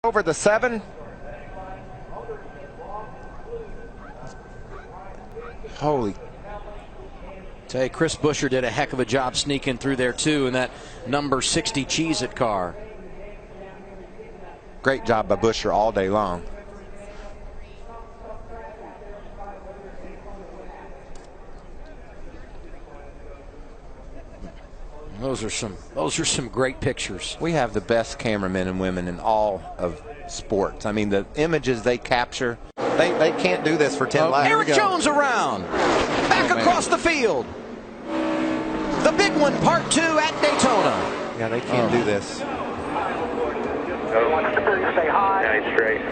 Over the 7. Holy. Tell you, Chris Buescher did a heck of a job sneaking through there too in that number 60 Cheez-It car. Great job by Buescher all day long. Those are some great pictures. We have the best cameramen and women in all of sports. I mean, the images they capture, they can't do this for 10 laps. Erik Jones around, back across the field. The big one, part 2 at Daytona. Yeah, they can't do this. Stay high. Nice straight.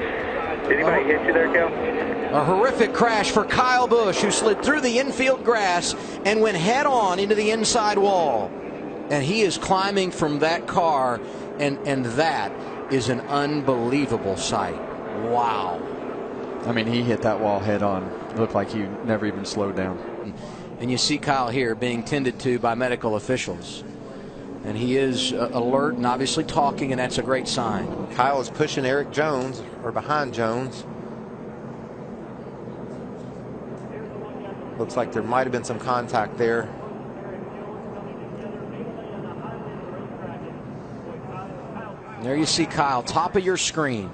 Did anybody hit you there, Kel? A horrific crash for Kyle Busch, who slid through the infield grass and went head on into the inside wall. And he is climbing from that car, and that is an unbelievable sight. Wow. I mean, he hit that wall head on. It looked like he never even slowed down. And you see Kyle here being tended to by medical officials. And he is alert and obviously talking, and that's a great sign. Kyle is pushing Erik Jones, or behind Jones. Looks like there might have been some contact there. There you see Kyle, top of your screen.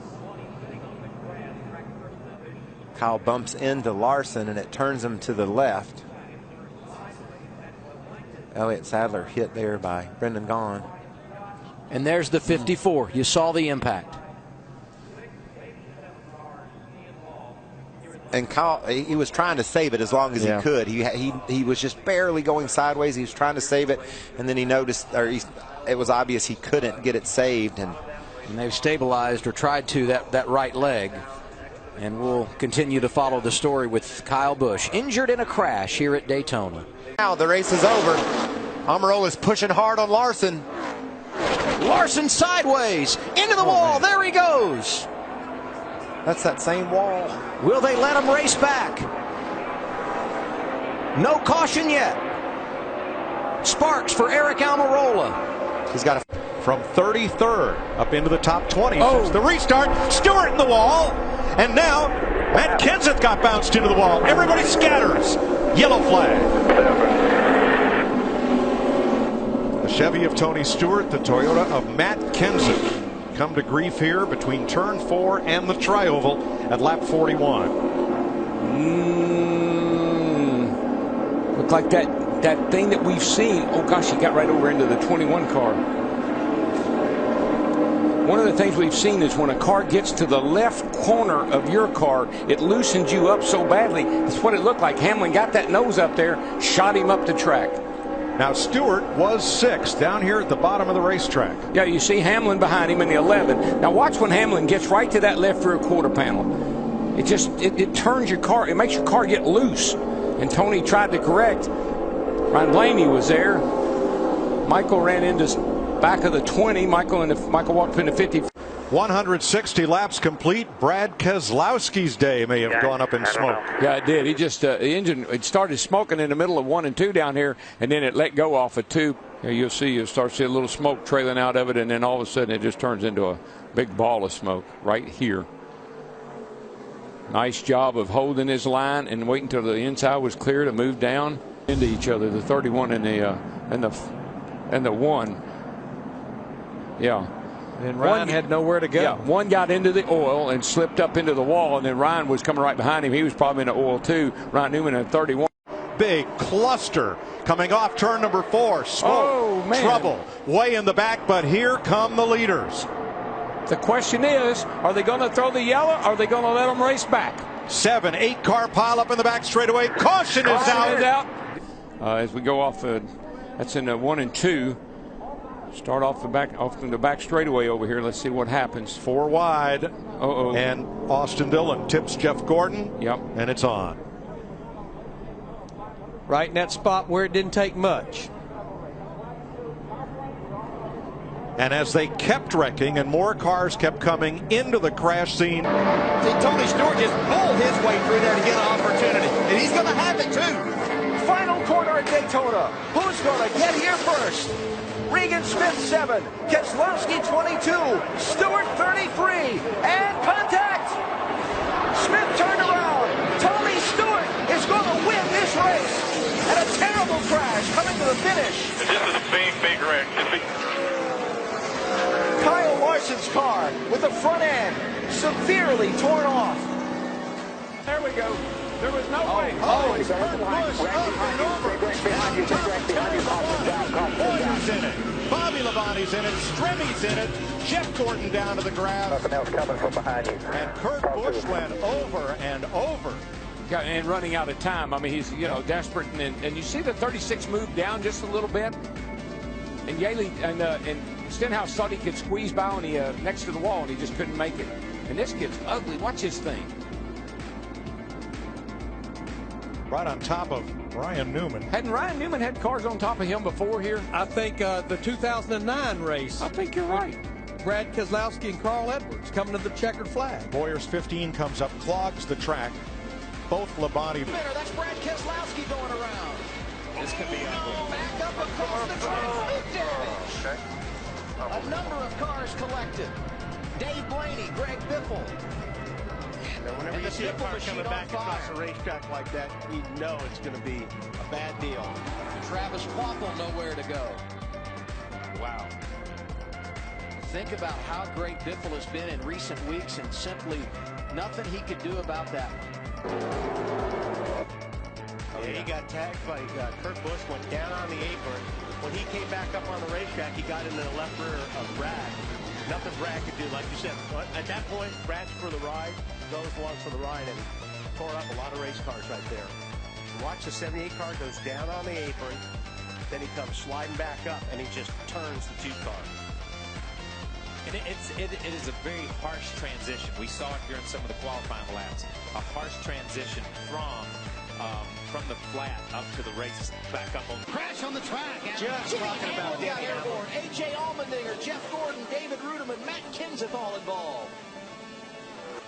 Kyle bumps into Larson, and it turns him to the left. Elliott Sadler hit there by Brendan Gaughan. And there's the 54. You saw the impact. And Kyle, he was trying to save it as long as he could. He was just barely going sideways. He was trying to save it, and then he noticed, it was obvious he couldn't get it saved. And they've stabilized, or tried to, that right leg. And we'll continue to follow the story with Kyle Busch, injured in a crash here at Daytona. Now the race is over. Almirola is pushing hard on Larson. Larson sideways into the wall. Man. There he goes. That's that same wall. Will they let him race back? No caution yet. Sparks for Aric Almirola. He's got from 33rd up into the top 20. Since the restart, Stewart in the wall, and now Matt Kenseth got bounced into the wall. Everybody scatters. Yellow flag. The Chevy of Tony Stewart, the Toyota of Matt Kenseth, come to grief here between turn 4 and the tri-oval at lap 41. Looked like that thing that we've seen. Oh gosh, he got right over into the 21 car. One of the things we've seen is when a car gets to the left corner of your car, it loosens you up so badly. That's what it looked like. Hamlin got that nose up there, shot him up the track. Now Stewart was 6th down here at the bottom of the racetrack. Yeah, you see Hamlin behind him in the 11. Now watch when Hamlin gets right to that left rear quarter panel. It turns your car, it makes your car get loose. And Tony tried to correct. Ryan Blaney was there. Michael ran into back of the 20. Michael walked up into 50. 160 laps complete. Brad Keselowski's day may have gone up in smoke. Yeah, it did. He just the engine, it started smoking in the middle of 1 and 2 down here, and then it let go off of 2. You'll see, you start seeing a little smoke trailing out of it, and then all of a sudden it just turns into a big ball of smoke right here. Nice job of holding his line and waiting until the inside was clear to move down into each other. The 31 and the 1. Yeah. And Ryan had nowhere to go. Yeah, one got into the oil and slipped up into the wall, and then Ryan was coming right behind him. He was probably in the oil too. Ryan Newman at 31. Big cluster coming off turn number 4. Smoke, trouble, way in the back, but here come the leaders. The question is, are they going to throw the yellow, or are they going to let them race back? 7, 8 car pile up in the back straightaway. Caution is out. As we go off, that's in the 1 and 2. Start off in the back straightaway over here. Let's see what happens. 4 wide. And Austin Dillon tips Jeff Gordon. Yep. And it's on. Right in that spot where it didn't take much. And as they kept wrecking and more cars kept coming into the crash scene. See, Tony Stewart just pulled his way through there to get an opportunity. And he's going to have it too. Final corner at Daytona. Who's going to get here first? Regan Smith 7, Keselowski 22, Stewart 33, finish. This is a big, big wreck. Kyle Larson's car with the front end severely torn off. There we go. There was no way. It's Kurt Busch up and over. Boyer's in it. Bobby Labonte's in it. Stremmy's in it. Jeff Gordon down to the ground. Nothing else coming from behind you. And Kurt Busch went over and over. And running out of time. I mean, he's, desperate. And you see the 36 move down just a little bit. And Yaley and Stenhouse thought he could squeeze by on the next to the wall, and he just couldn't make it. And this kid's ugly. Watch his thing. Right on top of Ryan Newman. Hadn't Ryan Newman had cars on top of him before here? I think the 2009 race. I think you're right. Brad Keselowski and Carl Edwards coming to the checkered flag. Boyer's 15 comes up, clogs the track. Both Labonte. That's Brad Keselowski going around. This could be ugly. Back up across the track. Big damage. Okay. A number of cars collected. Dave Blaney, Greg Biffle. Whenever you see a car coming back across a racetrack like that, you know it's going to be a bad deal. Travis Quapple nowhere to go. Wow. Think about how great Biffle has been in recent weeks, and simply nothing he could do about that. He got tagged by Kurt Busch, went down on the apron. When he came back up on the racetrack, he got into the left rear of Brad. Nothing Brad could do, like you said. At that point, Brad's for the ride, goes along for the ride, and tore up a lot of race cars right there. Watch the 78 car goes down on the apron, then he comes sliding back up, and he just turns the 2 car. And it is a very harsh transition. We saw it during some of the qualifying laps. A harsh transition from the flat up to the race, back up on. Crash on the track. Just talking about got airborne. A.J. Allmendinger, Jeff Gordon, David Ruderman, Matt Kenseth all involved.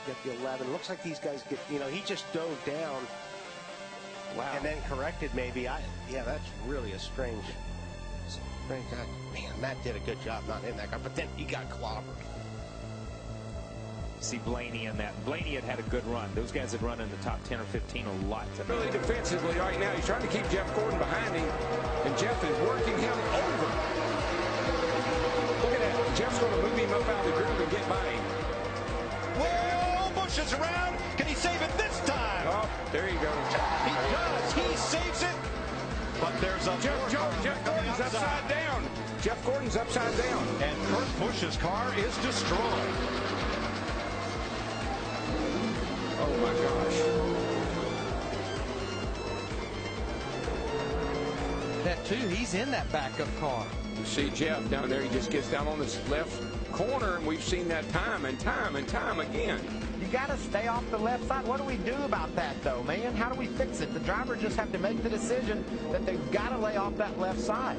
Get the 11. Looks like these guys get, he just dove down. Wow. And then corrected maybe. Yeah, that's really a strange. Man, Matt did a good job not in that car, but then he got clobbered. See Blaney in that. Blaney had a good run. Those guys had run in the top 10 or 15 a lot. Really defensively right now. He's trying to keep Jeff Gordon behind him, and Jeff is working him over. Look at that. Jeff's going to move him up out of the groove and get by him. Whoa, Busch is around. Can he save it this time? Oh, there you go. He does. He saves it. But there's a Jeff Gordon's upside down. Jeff Gordon's upside down. And Kurt Busch's car is destroyed. Oh my gosh. That too, he's in that backup car. You see Jeff down there, he just gets down on this left corner, and we've seen that time and time and time again. You got to stay off the left side. What do we do about that, though, man? How do we fix it? The drivers just have to make the decision that they've got to lay off that left side.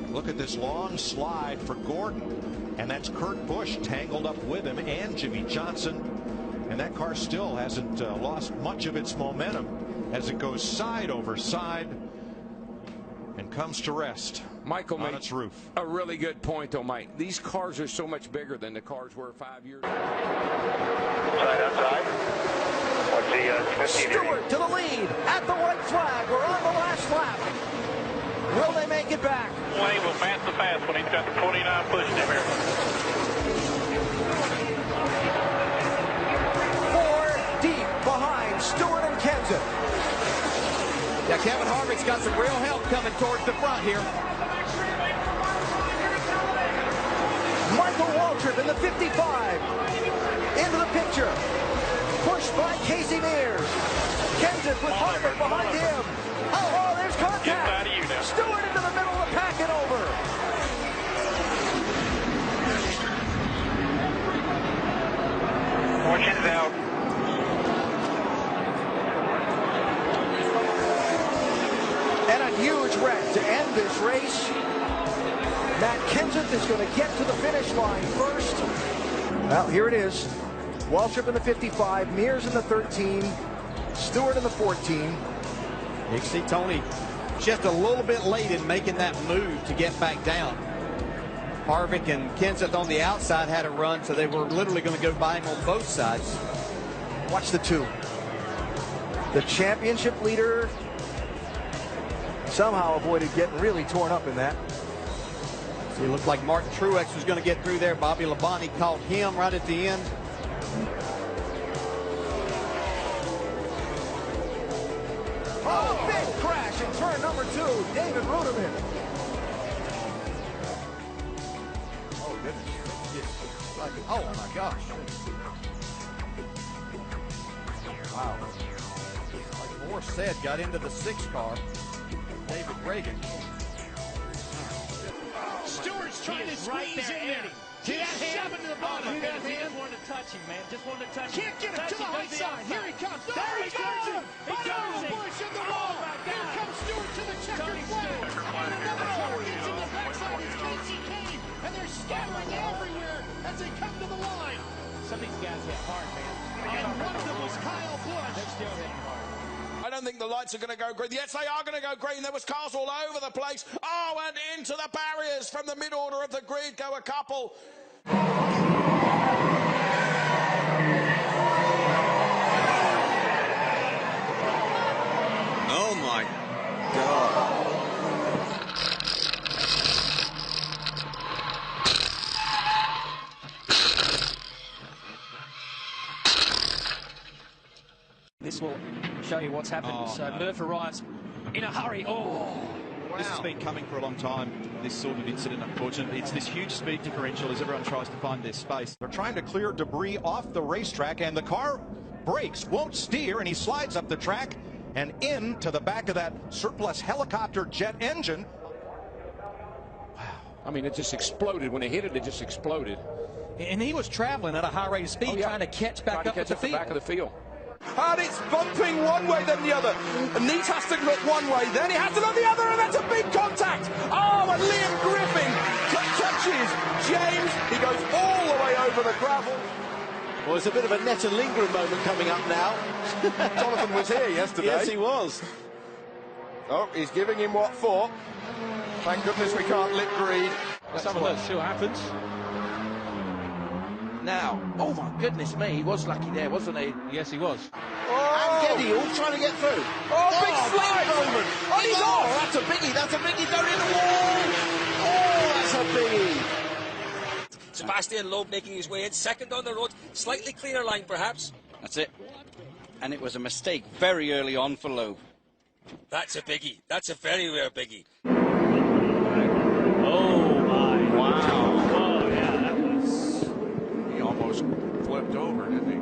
Look at this long slide for Gordon. And that's Kurt Busch tangled up with him and Jimmy Johnson. And that car still hasn't lost much of its momentum as it goes side over side and comes to rest. Michael on its roof. A really good point, though, Mike. These cars are so much bigger than the cars were 5 years ago. Outside. What's the 15? Stewart to the lead at the white flag. We're on the last lap. Will they make it back? Wayne will pass the pass when he's got the 29 pushing him here. 4 deep behind Stewart and Kenseth. Yeah, Kevin Harvick's got some real help coming towards the front here. Michael Waltrip in the 55. Into the picture. Pushed by Casey Mears. Kenseth with Harvick behind him. Oh, there's contact. Stewart into the middle of the pack and over. Fortune's out. And a huge wreck to end this race. Matt Kenseth is going to get to the finish line first. Well, here it is. Waltrip in the 55, Mears in the 13, Stewart in the 14. You can see Tony just a little bit late in making that move to get back down. Harvick and Kenseth on the outside had a run, so they were literally going to go by him on both sides. Watch the two. The championship leader, somehow avoided getting really torn up in that. See, it looked like Martin Truex was going to get through there. Bobby Labonte caught him right at the end. Oh, big crash in turn number 2. David Ruderman. Oh, goodness. Oh, my gosh. Wow. Like Moore said, got into the 6 car. David Reagan. Stewart's trying to squeeze in there. See that hand? To the bottom. He just wanted to touch him, man. Just wanted to touch him. Can't get him to the high side. Here he comes. There he goes. Right Bush in the wall. Here comes Stewart to the checkered flag. And another car gets in the backside. It's Casey Kane. And they're scattering everywhere as they come to the line. Some of these guys hit hard, man. And one of them was Kyle Busch. They're still hitting hard. I don't think the lights are going to go green. Yes, they are going to go green. There was cars all over the place. Oh, and into the barriers from the mid-order of the grid go a couple. Oh, my God. This will show you what's happened. So Murph arrives in a hurry. Oh, wow. This has been coming for a long time, this sort of incident, unfortunately. It's this huge speed differential as everyone tries to find their space. They're trying to clear debris off the racetrack, and the car brakes, won't steer, and he slides up the track and into the back of that surplus helicopter jet engine. Wow. I mean, it just exploded. When it hit it, it just exploded. and he was traveling at a high rate of speed, trying to catch back up at the field. Back of the field. And it's bumping one way, then the other. And Neat has to look one way, then he has to look the other, and that's a big contact. Oh, and Liam Griffin touches James. He goes all the way over the gravel. Well, it's a bit of a Netta Lindgren moment coming up now. Jonathan was here yesterday. Yes, he was. Oh, he's giving him what for. Thank goodness we can't lip read. Let's have a look, see what happens. Now, oh my goodness me, he was lucky there, wasn't he? Yes, he was. And Geddy all trying to get through. Oh, big slide! Moment. Oh, he's off! That's a biggie, down in the wall! Oh, that's a biggie! Sebastian Loeb making his way in, second on the road, slightly cleaner line perhaps. That's it. And it was a mistake very early on for Loeb. That's a biggie. That's a very rare biggie. Oh my. Wow. Oh yeah, that was... He almost flipped over, didn't he?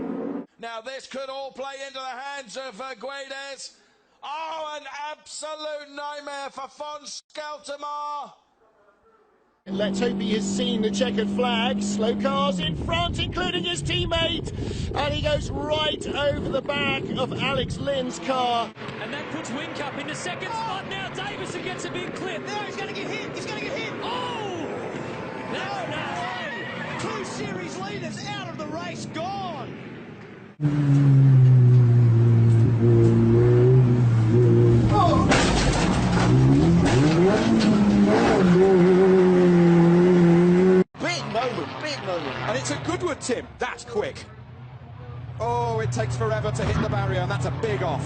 Now this could all play into the hands of Guedes. Oh, an absolute nightmare for Fons Skeltermar. Let's hope he has seen the checkered flag. Slow cars in front, including his teammate. And he goes right over the back of Alex Lynn's car. And that puts Whincup into second spot now. Davison gets a big clip. No, he's going to get hit. He's going to get hit. Oh! No. 2 series leaders out of the race, gone. Big moment. And it's a good one, Tim. That's quick. Oh, it takes forever to hit the barrier, and that's a big off.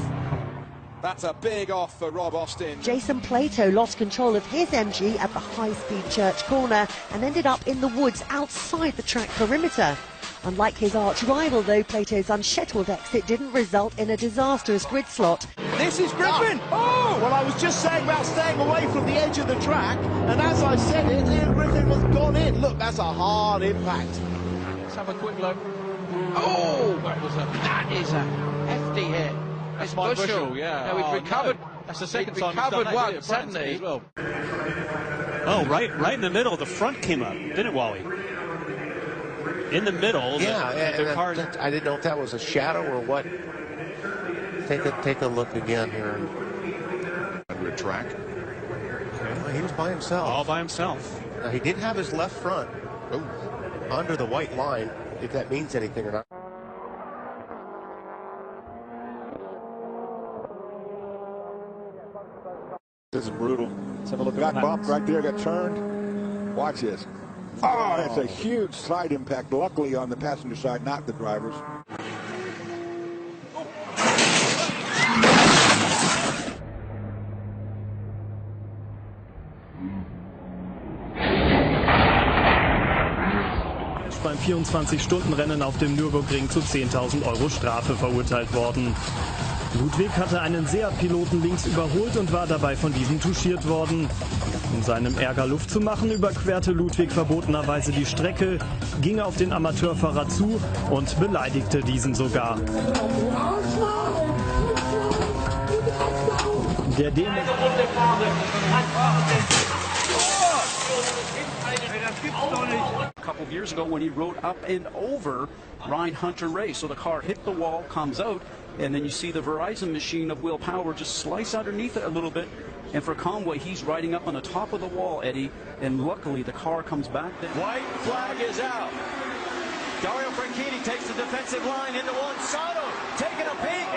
That's a big off for Rob Austin. Jason Plato lost control of his MG at the high-speed church corner and ended up in the woods outside the track perimeter. Unlike his arch rival, though, Plato's unscheduled exit didn't result in a disastrous grid slot. This is Griffin! Oh! Well, I was just saying about staying away from the edge of the track, and as I said it, Liam Griffin was gone in. Look, that's a hard impact. Let's have a quick look. Oh! That is a hefty hit. That's my bushel, yeah. No, we've recovered. No. That's the second time he's recovered done that, once, hasn't he? As well. Oh, right in the middle. The front came up, didn't it, Wally? In the middle. Yeah, the car. I didn't know if that was a shadow or what. Take a look again here. Under a track. He was by himself. All by himself. Now, he did have his left front under the white line, if that means anything or not. This is brutal. Let's have a look. Got bumped right there, got turned. Watch this. Oh, that's a huge side impact. Luckily on the passenger side, not the driver's. ist beim 24-Stunden-Rennen auf dem Nürburgring zu 10.000 € Strafe verurteilt worden. Ludwig hatte einen Seat-Piloten links überholt und war dabei von diesem touchiert worden. Um seinem Ärger Luft zu machen, überquerte Ludwig verbotenerweise die Strecke, ging auf den Amateurfahrer zu und beleidigte diesen sogar. Der A couple of years ago when he rode up and over Ryan Hunter Ray. So the car hit the wall, comes out, and then you see the Verizon machine of Will Power just slice underneath it a little bit. And for Conway, he's riding up on the top of the wall, Eddie, and luckily the car comes back. White flag is out. Dario Franchitti takes the defensive line into one. Sato taking a peek.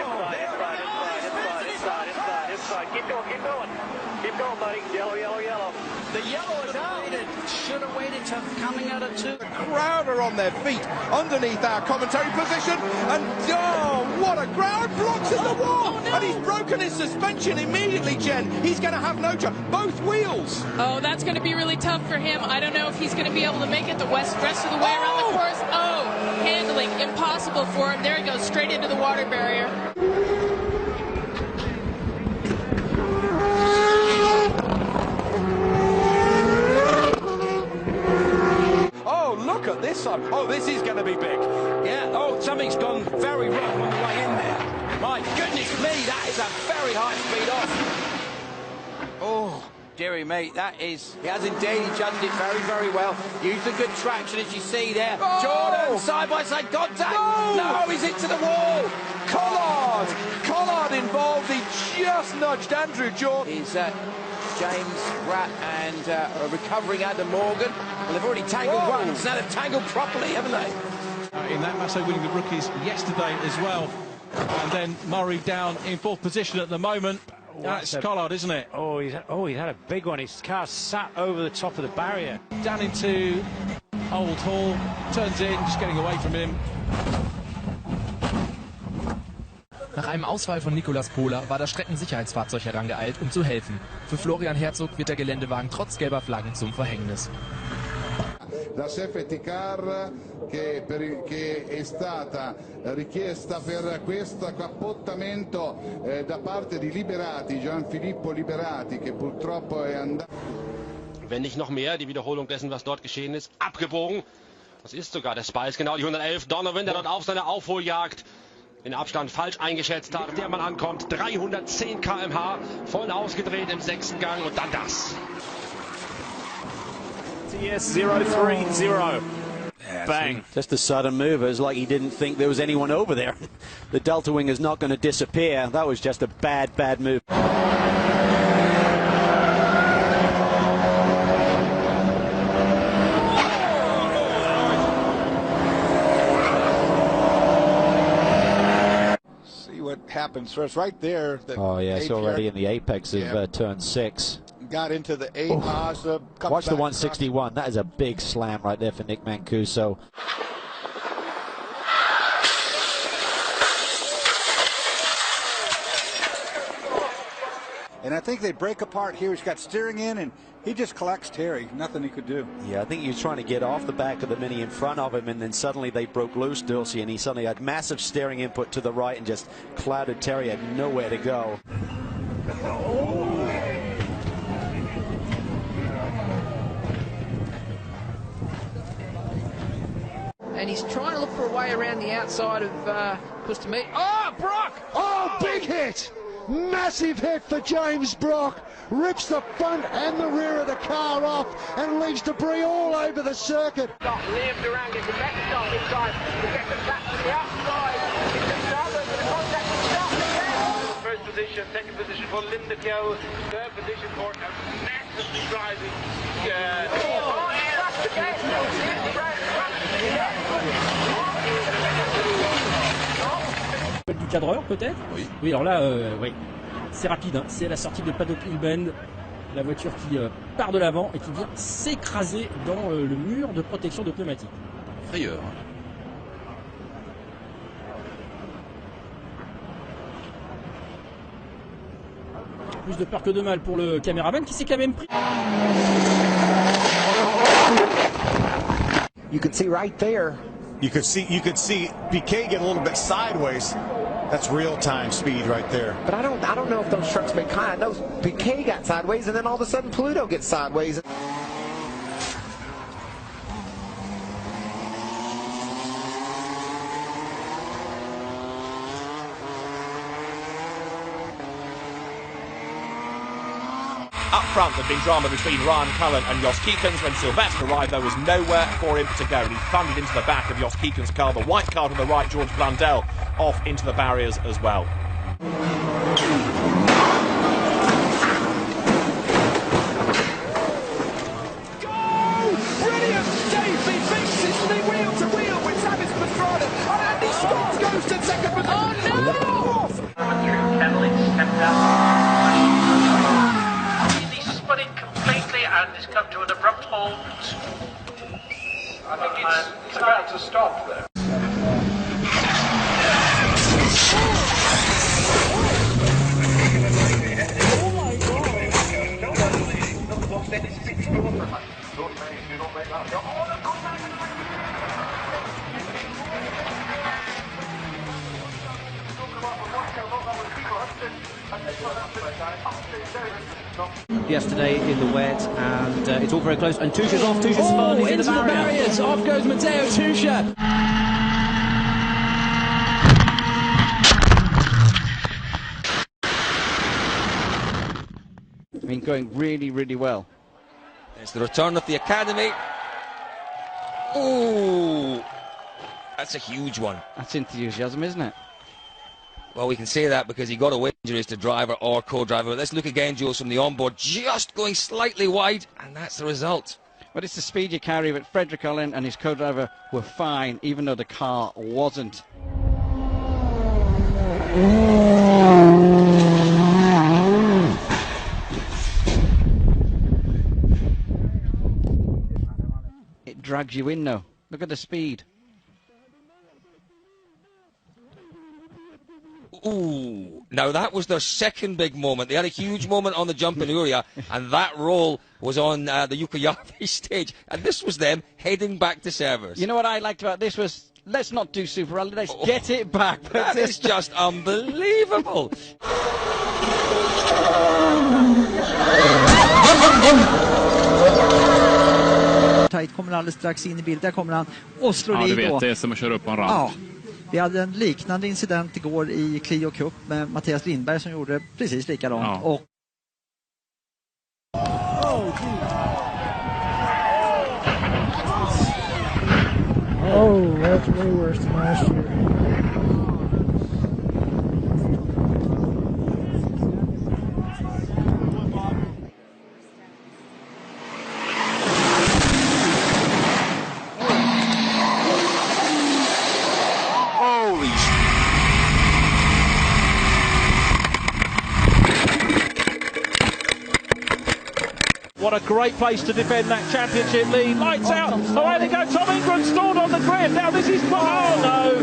Inside. Keep going. Keep going, buddy. Yellow. The yellow is out. Should have waited till coming out of two. The crowd are on their feet underneath our commentary position, and oh, what a crowd! Blocks in the wall, and he's broken his suspension immediately, Jen. He's going to have no choice. Both wheels. Oh, that's going to be really tough for him. I don't know if he's going to be able to make it the rest of the way around the course. Oh, handling impossible for him. There he goes, straight into the water barrier. Look at this one. Oh, this is going to be big. Yeah, oh, something's gone very wrong on the way in there. My goodness me, that is a very high speed off. Oh, dearie mate, that is... He has indeed jumped it very, very well. Used a good traction, as you see there. Oh! Jordan, side-by-side contact. No, he's into the wall. Collard involved. He just nudged Andrew Jordan. Is James Bratt and a recovering Adam Morgan. Well, they've already tangled once. Now they've tangled properly, haven't they? In that Masso winning the rookies yesterday as well. And then Murray down in fourth position at the moment. That's Collard, isn't it? Oh, he had a big one. His car sat over the top of the barrier. Down into Old Hall. Turns in, just getting away from him. Nach einem Ausfall von Nicolas Pohler war das Streckensicherheitsfahrzeug herangeeilt, um zu helfen. Für Florian Herzog wird der Geländewagen trotz gelber Flaggen zum Verhängnis. La safety car che è stata richiesta per questo cappottamento da parte di Liberati, Gianfilippo Liberati, che purtroppo è andato. Wenn nicht noch mehr, die Wiederholung dessen, was dort geschehen ist, abgebogen. Das ist sogar der Spice, genau die 111. Donovan, der dort auf seine Aufholjagd den Abstand falsch eingeschätzt hat, der man ankommt. 310 km/h, voll ausgedreht im 6. Gang und dann das. TS 030. Bang. Just a sudden move. It was like he didn't think there was anyone over there. The Delta Wing is not going to disappear. That was just a bad move. What happens first right there. Oh yeah, it's already in the apex of turn 6. Got into the 8 Mazda. Watch the 161. That is a big slam right there for Nick Mancuso. And I think they break apart here. He's got steering in, and he just collects Terry. Nothing he could do. Yeah, I think he was trying to get off the back of the Mini in front of him, and then suddenly they broke loose, Dulcie, and he suddenly had massive steering input to the right and just clouded Terry. Had nowhere to go. And he's trying to look for a way around the outside of Pustamete. Oh, Brock! Oh, big hit! Massive hit for James Brock. Rips the front and the rear of the car off and leaves debris all over the circuit. Liam Durang gets the back stop inside. He gets the back to the outside. He gets the other to the contact and stops again. First position, second position for Linda Kiel. Third position for a massively driving. Du cadreur peut-être? Oui, alors là, oui. C'est rapide, hein. C'est la sortie de Paddock Hill Bend, la voiture qui part de l'avant et qui vient s'écraser dans le mur de protection de pneumatique. Frayeur. Plus de peur que de mal pour le caméraman qui s'est quand même pris. You could see right there. You could see Piquet get a little bit sideways. That's real-time speed right there. But I don't know if those trucks make kind. I know Piquet got sideways, and then all of a sudden Pluto gets sideways. Up front, there'd been drama between Ryan Cullen and Jos Kiekens. When Sylvester arrived, there was nowhere for him to go, and he thundered into the back of Jos Kiekens' car. The white car to the right, George Blundell, off into the barriers as well. Brilliant escape! He fixes the wheel to wheel with Travis Pastrana, and Andy Scott goes to second position. Oh no! He's spun it completely and he's come to an abrupt halt. I think it's about to stop there. Yesterday in the wet, and it's all very close. And Tusha's off. Tusha's spun. He's into the barriers. Off goes Matteo Tusha. I mean, going really, really well. It's the return of the academy. Oh, that's a huge one. That's enthusiasm, isn't it? Well, we can say that because he got away injuries to driver or co-driver. But let's look again, Jules, from the onboard, just going slightly wide, and that's the result. But it's the speed you carry, but Frederick Cullen and his co-driver were fine, even though the car wasn't. It drags you in, though. Look at the speed. Ooh, now that was their second big moment. They had a huge moment on the jump in Uria, and that roll was on the Yokoyama stage, and this was them heading back to servers. You know what I liked about this was, let's not do Super Rally, let's get it back. That is just unbelievable. Tight kommer alldeles strax in i bild. Där kommer han och slår ja, i. Ja, du vet, det är som att köra upp på en ramp. Ja. Vi hade en liknande incident igår i Clio Cup med Mattias Lindberg som gjorde precis likadant. Ja. Och oh, that's way worse than last year. What a great place to defend that championship lead. Lights out. Away they go. Tom Ingram stalled on the grid. Now this is... Oh, no.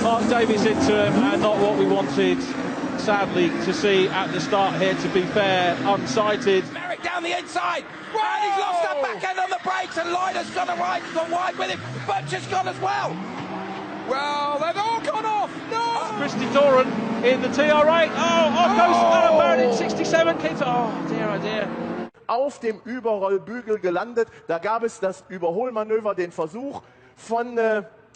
Mark Davies into him, and not what we wanted, sadly, to see at the start here, to be fair, unsighted. Merrick down the inside. Right, he's lost that back end on the brakes, and Liner's gone right, gone wide with him. Butch has gone as well. Well, they've all gone off. No! Christy Doran in the TR8. Oh, off goes Alan Barrett in 67. Oh, dear, oh dear. Auf dem Überrollbügel gelandet. Da gab es das Überholmanöver, den Versuch von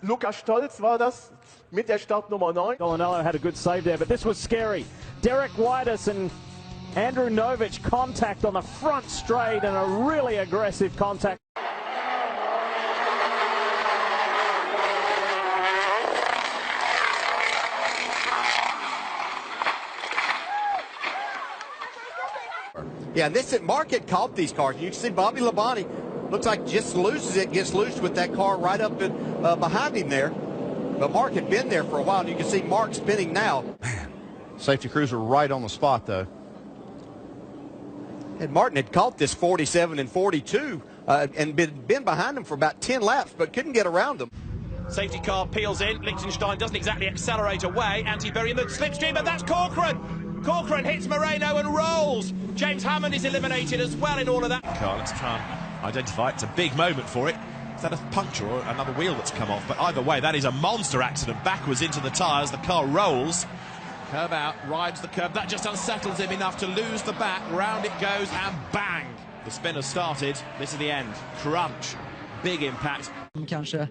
Lukas Stolz war das, mit der Startnummer 9. Dolanello had a good save there, but this was scary. Derek Whitus and Andrew Novich contact on the front straight, and a really aggressive contact. Yeah, and this Mark had caught these cars. You can see Bobby Labonte looks like just loses it, gets loose with that car right up in, behind him there. But Mark had been there for a while, and you can see Mark spinning now. Man, safety crews were right on the spot, though. And Martin had caught this 47 and 42 and been behind them for about 10 laps, but couldn't get around them. Safety car peels in. Liechtenstein doesn't exactly accelerate away. Anti-Berry in the slipstream, and that's Corcoran. Corcoran hits Moreno and rolls. James Hammond is eliminated as well in all of that. Let's try and identify it. It's a big moment for it. Is that a puncture or another wheel that's come off? But either way, that is a monster accident. Backwards into the tyres. The car rolls. Curb out, rides the curb. That just unsettles him enough to lose the back. Round it goes and bang! The spin has started. This is the end. Crunch. Big impact. Kanske.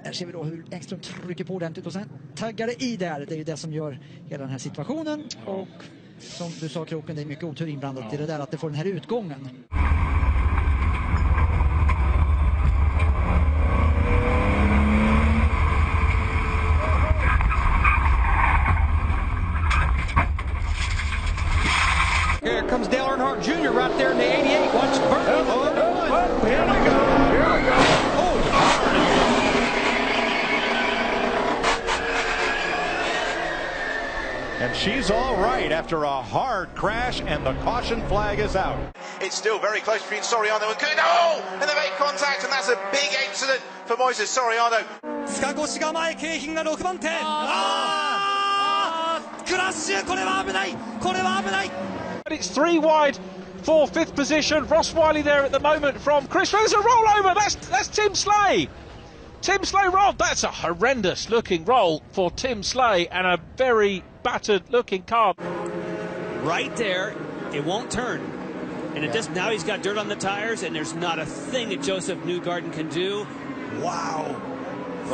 Här ser vi då hur Engström trycker på ordentligt och sen taggar det i där. Det är ju det som gör hela den här situationen. Och som du sa, Kroken, det är mycket otur inblandat i det där att det får den här utgången. Here comes Dale Earnhardt Jr. right there in the 88. Watch Burton. Here we go. Here we go. And she's all right after a hard crash, and the caution flag is out. It's still very close between Soriano and Kuhn. Oh! And they make contact, and that's a big accident for Moises Soriano. 塚越が前、京浜が6番手。クラッシュ、これは危ない。これは危ない。 It's 3 wide for 5th position. Ross Wiley there at the moment from Chris. There's a rollover. That's Tim Slay. Tim Slay rolled. That's a horrendous looking roll for Tim Slay and a very battered looking car. Right there, it won't turn. And it just, now he's got dirt on the tires, and there's not a thing that Joseph Newgarden can do. Wow.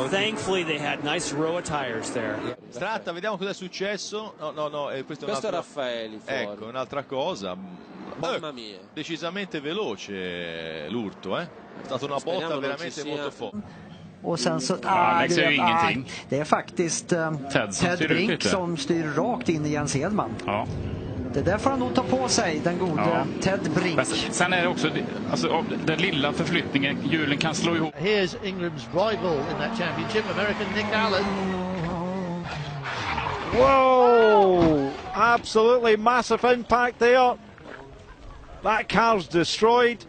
Thankfully they had nice row of tires there. Stratta, vediamo cosa è successo. No, questo è Raffaeli fuori. Ecco, un'altra cosa. Mamma mia. Decisamente veloce l'urto, È stata una botta veramente molto forte. Och sen så det är faktiskt Ted Brink som styr rakt in i Jens Hedman. Ja. Det där får han nog ta på sig, den gode Ted Brink. Sen är det också den lilla förflyttningen, hjulen kan slå ihop. Here's England's rival in that championship, American Nick Allen. Whoa! Absolutely massive impact there. That car's destroyed.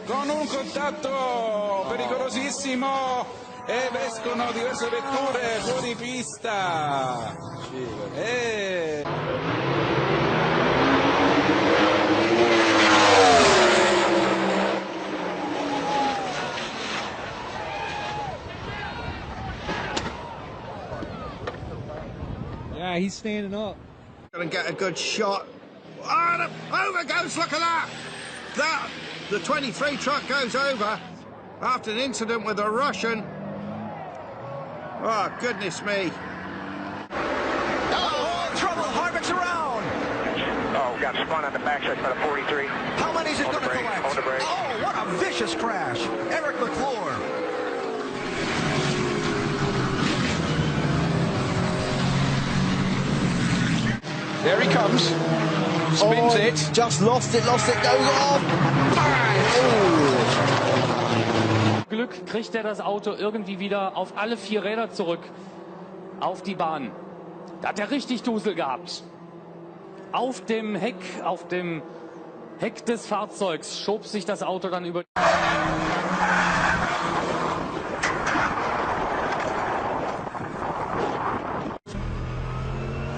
Con un contatto pericolosissimo e escono diverse vetture fuori pista. Yeah, he's standing up. Gonna get a good shot. Oh, over goes, look at that! The 23 truck goes over after an incident with a Russian. Oh, goodness me. Oh, trouble. Harvick's around. Oh, got spun on the backside by the 43. How many's it going to collect? On the brake. Oh, what a vicious crash. Eric McClure. There he comes. Spins it. Just lost it, goes off. Glück kriegt er das Auto irgendwie wieder auf alle 4 Räder zurück. Auf die Bahn. Da hat er richtig Dusel gehabt. Auf dem Heck des Fahrzeugs schob sich das Auto dann über.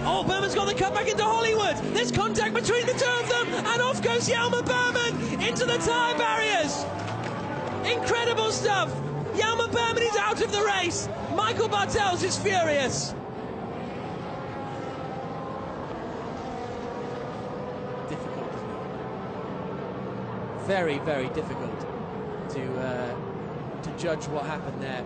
Oh, Berman's got the cut back into Hollywood. There's contact between the two of them, and off goes Hjalmar Berman into the tyre barriers. Incredible stuff. Hjalmar Berman is out of the race. Michael Bartels is furious. Difficult, isn't it? Very, very difficult to judge what happened there.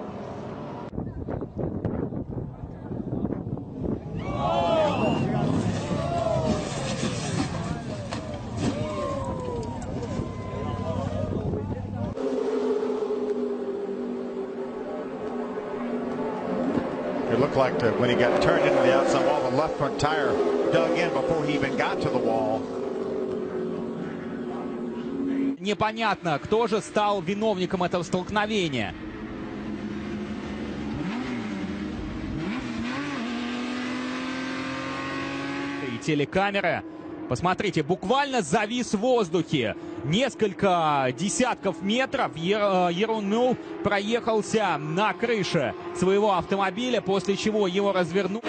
It looked like when he got turned into the outside wall, the left front tire dug in before he even got to the wall. Непонятно, кто же стал виновником этого столкновения. И телекамера, посмотрите, буквально завис в воздухе. Несколько десятков метров Ерон Мюл проехался на крыше своего автомобиля, после чего его развернули.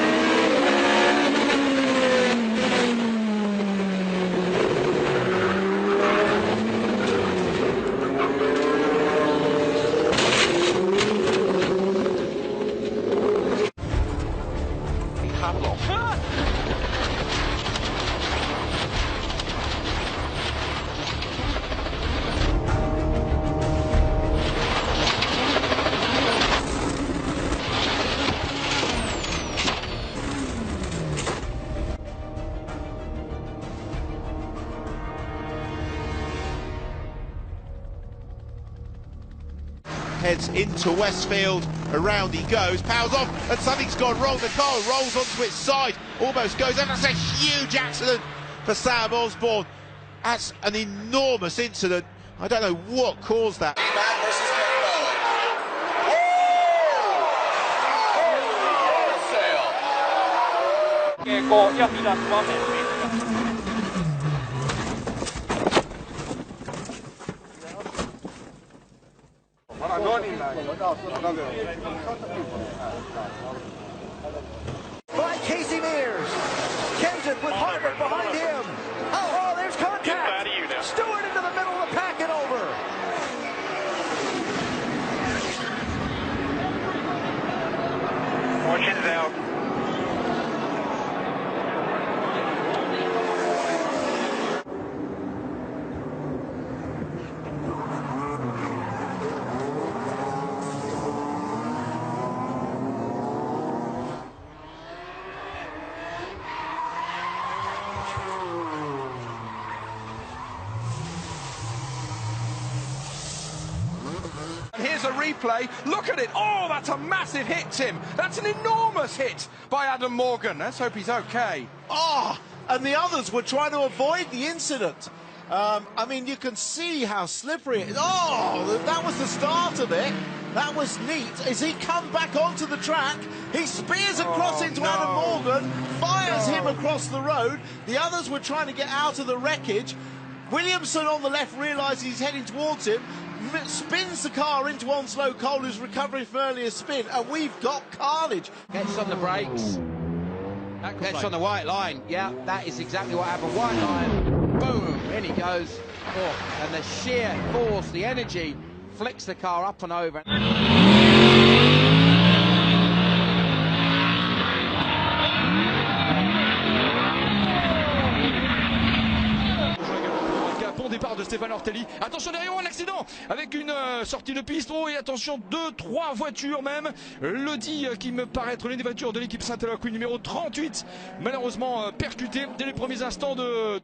heads into Westfield. Around he goes, powers off, and something's gone wrong. The car rolls onto its side, almost goes over. That's a huge accident for Sam Osborne. That's an enormous incident. I don't know what caused that. By Casey Mears. Kenseth with Harvick behind him. Oh, there's contact. Stewart into the middle of the pack and over. Fortune's out. Here's a replay. Look at it. Oh, that's a massive hit, Tim. That's an enormous hit by Adam Morgan. Let's hope he's okay. Oh, and the others were trying to avoid the incident. I mean, you can see how slippery it is. Oh, that was the start of it. That was neat. As he comes back onto the track, he spears across into Adam Morgan, fires him across the road. The others were trying to get out of the wreckage. Williamson on the left realises he's heading towards him, spins the car into Onslow Cole, who's recovering from earlier spin, and we've got carnage. Gets on the brakes. Gets on the white line. Yeah, that is exactly what happened. White line, boom, in he goes. Oh, and the sheer force, the energy, flicks the car up and over. Départ de Stéphane Ortelli. Attention derrière, un accident avec une sortie de piste. Oh, et attention, 2-3 voitures même. L'Audi qui me paraît être l'une des voitures de l'équipe Saint-Aloy, numéro 38, malheureusement percuté dès les premiers instants de...